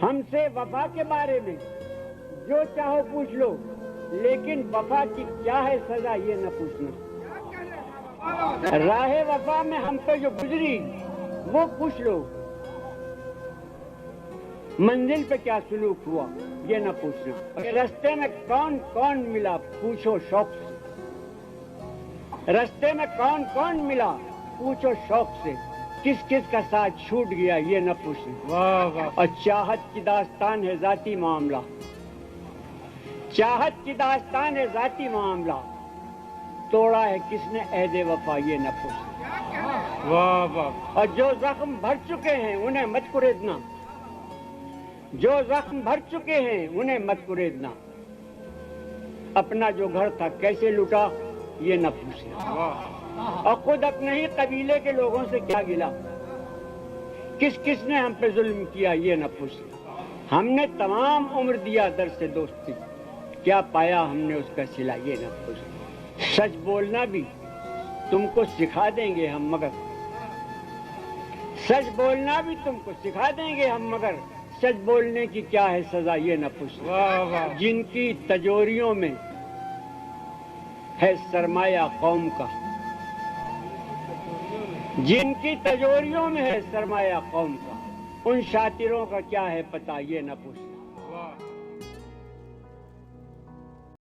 ہم سے وفا کے بارے میں جو چاہو پوچھ لو، لیکن وفا کی کیا ہے سزا یہ نہ پوچھنا۔ راہ وفا میں ہم پہ جو گزری وہ پوچھ لو، منزل پہ کیا سلوک ہوا یہ نہ پوچھنا۔ رستے میں کون کون ملا پوچھو شوق سے، رستے میں کون کون ملا پوچھو شوق سے، کس کس کا ساتھ چھوٹ گیا یہ نہ پوچھنا۔ اور چاہت کی داستان ہے ذاتی معاملہ، چاہت کی داستان ہے ذاتی معاملہ، توڑا ہے کس نے عہد وفا یہ نہ پوچھنا۔ اور جو زخم بھر چکے ہیں انہیں مت کریدنا، جو زخم بھر چکے ہیں انہیں مت کریدنا، اپنا جو گھر تھا کیسے لوٹا یہ نہ پوچھنا، اور خود اپنے ہی قبیلے کے لوگوں سے کیا گلا، کس کس نے ہم پہ ظلم کیا یہ نہ پوچھنا۔ ہم نے تمام عمر دیا در سے دوستی، کیا پایا ہم نے اس کا صلہ یہ نہ پوچھنا۔ سچ بولنا بھی تم کو سکھا دیں گے ہم مگر، سچ بولنا بھی تم کو سکھا دیں گے ہم مگر، سچ بولنے کی کیا ہے سزا یہ نہ پوچھنا۔ جن کی تجوریوں میں ہے سرمایہ قوم کا، جن کی تجوریوں میں ہے سرمایہ قوم کا، ان شاطروں کا کیا ہے پتہ یہ نہ پوچھنا۔